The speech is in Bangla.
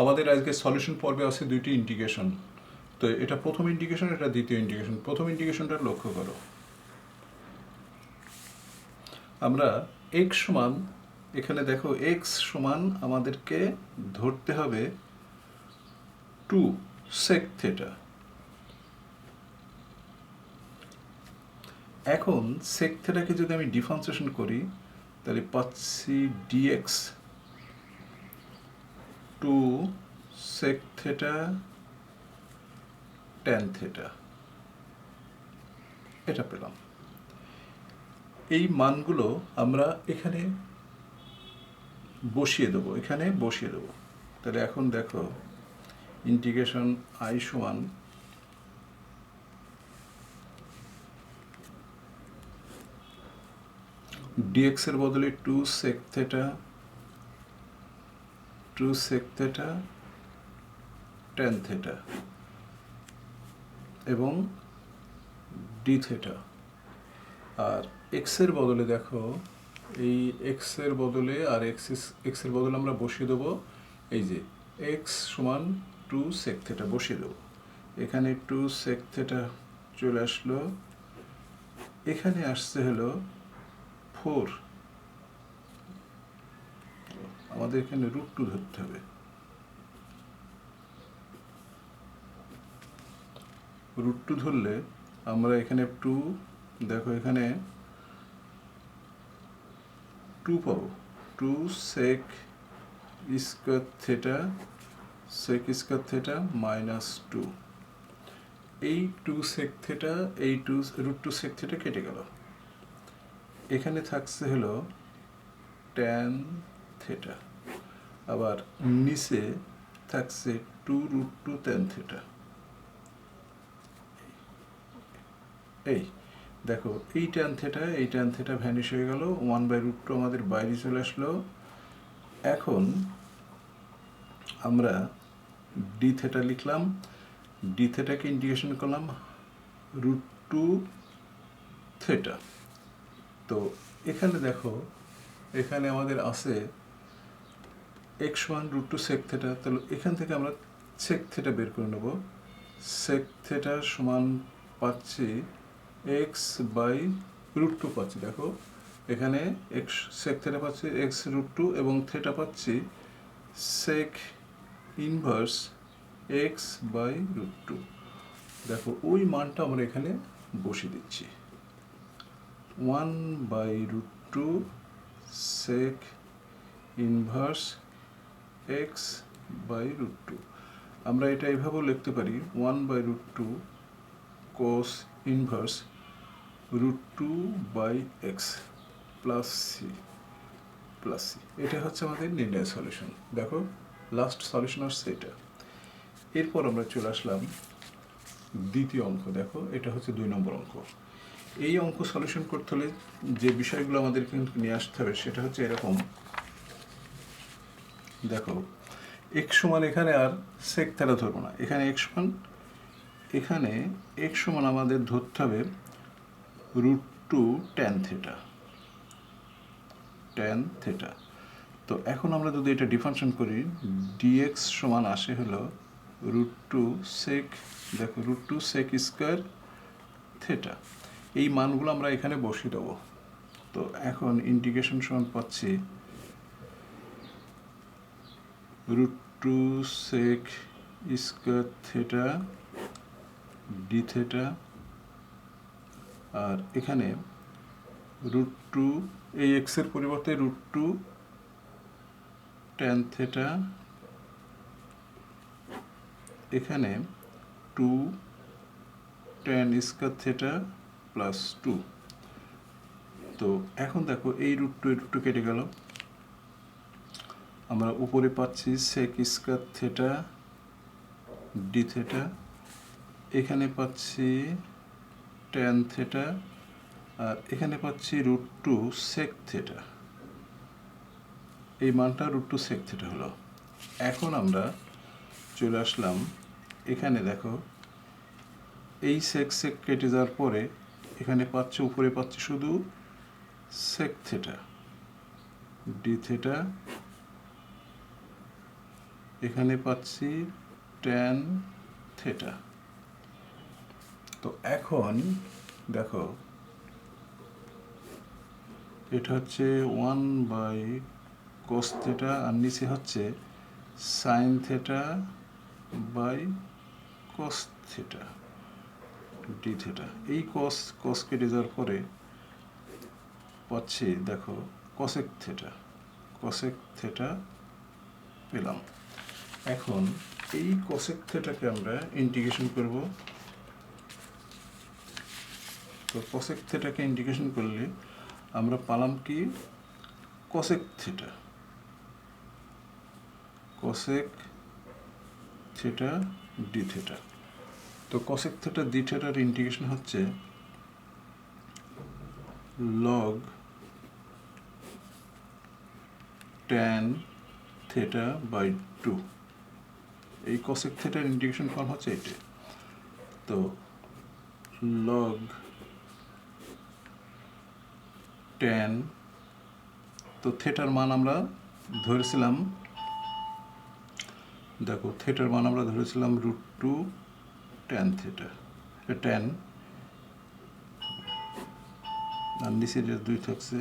আমাদের আজকে সলিউশন পর্বে আছে দুইটি ইন্টিগ্রেশন। তো এটা প্রথম ইন্টিগ্রেশন, এটা দ্বিতীয় ইন্টিগ্রেশন। প্রথম ইন্টিগ্রেশনটা লক্ষ্য করো, আমরা এক্স সমান, এখানে দেখো এক্স সমান আমাদেরকে ধরতে হবে 2 sec থিটা। এখন sec থিটাকে যদি আমি ডিফারেন্সিয়েশন করি তাহলে পাচ্ছি dx 2 sec theta tan theta, এটা পেলাম। এই মানগুলো আমরা এখানে বসিয়ে দেবো, এখানে বসিয়ে দেবো। তাহলে এখন দেখো ইন্টিগ্রেশন আই সমান ডিএক্স এর বদলে 2 sec থিটা tan থিটা এবং ডি থিটা। আর এক্স এর বদলে দেখো, এই এক্স এর বদলে আর এক্স এর বদলে আমরা বসিয়ে দেবো এই যে এক্স সমান 2 sec থিটা বসিয়ে দেবো। এখানে 2 sec থিটা চলে আসলো, এখানে আসছে হলো 4, আমাদের এখানে √2 ধরতে হবে। √2 ধরলে আমরা এখানে 2, দেখো এখানে 2 পাবো, 2 sec স্কয়ার থিটা মাইনাস 2। এই 2 sec থিটা, এই √2 sec থিটা কেটে গেল, এখানে থাকছে হলো tan থিটা, আবার নিচে থাকছে 2√2 tan থিটা। এই দেখো এই tan থিটা ভ্যানিশ হয়ে গেল, 1/√2 আমাদের বাইরে চলে আসলো। এখন আমরা ডি থিটা লিখলাম, ডি থিটাকে ইন্টিগ্রেশন করলাম √2 থিটা। তো এখানে দেখো, এখানে আমাদের আছে x সমান √2 sec থিটা, তাহলে এখান থেকে আমরা sec থিটা বের করে নেব। sec থিটা সমান পাচ্ছি x/√2 পাচ্ছি, দেখো এখানে x sec থিটা পাচ্ছি x√2 এবং থিটা পাচ্ছি sec ইনভার্স x/√2। দেখো ওই মানটা আমরা এখানে বসিয়ে দিচ্ছি, 1/√2 sec ইনভার্স x/√2। আমরা এটা এভাবেও লিখতে পারি 1/√2 cos inverse √2/x plus C. এটা হচ্ছে আমাদের নির্ণয় সলিউশন। দেখো লাস্ট সলিউশন আসছে এটা। এরপর আমরা চলে আসলাম দ্বিতীয় অঙ্ক। দেখো এটা হচ্ছে 2 নম্বর অঙ্ক। এই অঙ্ক সলিউশন করতে হলে যে বিষয়গুলো আমাদের কিন্তু নিয়ে আসতে হবে সেটা হচ্ছে এরকম। দেখো এক্স সমান, এখানে আর sec থিটা ধরবো না, এখানে এক্স সমান আমাদের ধরতে হবে √2 tan থিটা। তো এখন আমরা যদি এটা ডিফারেন্সিয়েশন করি, dx সমান আসে হলো √2 sec, দেখো √2 sec স্কয়ার থিটা। এই মানগুলো আমরা এখানে বসিয়ে দেবো। তো এখন ইন্টিগ্রেশন সমান পাচ্ছি √2 sec square theta d theta, আর এখানে √2, এই এক্স এর পরিবর্তে √2 tan থিটা, এখানে 2 tan স্কয়ার থিটা প্লাস 2। তো এখন দেখো এই √2 কেটে গেল, আমরা উপরে পাচ্ছি sec square theta d theta, এখানে পাচ্ছি tan থিটা, আর এখানে পাচ্ছি √2 sec থিটা। এই মানটা √2 sec থিটা হলো। এখন আমরা চলে আসলাম এখানে, দেখো এই sec কেটে যাওয়ার পরে এখানে পাচ্ছি, উপরে পাচ্ছি শুধু sec থিটা ডি থিটা এখানে পাচ্ছি ট্যান থেটা। তো এখন দেখো এটা হচ্ছে 1/cos থেটা আর নিচে হচ্ছে sine theta by cos theta d theta. এই কস কেটে যাওয়ার পরে পাচ্ছি দেখো কসেক থেটা পেলাম। এখন এই কসেক থেটাকে আমরা ইন্টিগ্রেশন করব। তো কসেক থেটাকে ইন্টিগ্রেশন করলে আমরা পালাম কি কসেক থেটা ডি থেটা। তো কসেক থেটা ডি থেটার ইন্টিগ্রেশন হচ্ছে লগ ট্যান থেটা বাই 2। এই কসেক থেটার ইন্টিগ্রেশন ফর্ম হচ্ছে এটা। তো লগ ট্যান, তো থেটার মান আমরা ধরেছিলাম, দেখো থেটার মান আমরা ধরেছিলাম √2 ট্যান থেটা, ট্যান আর নিচে যে 2 থাকছে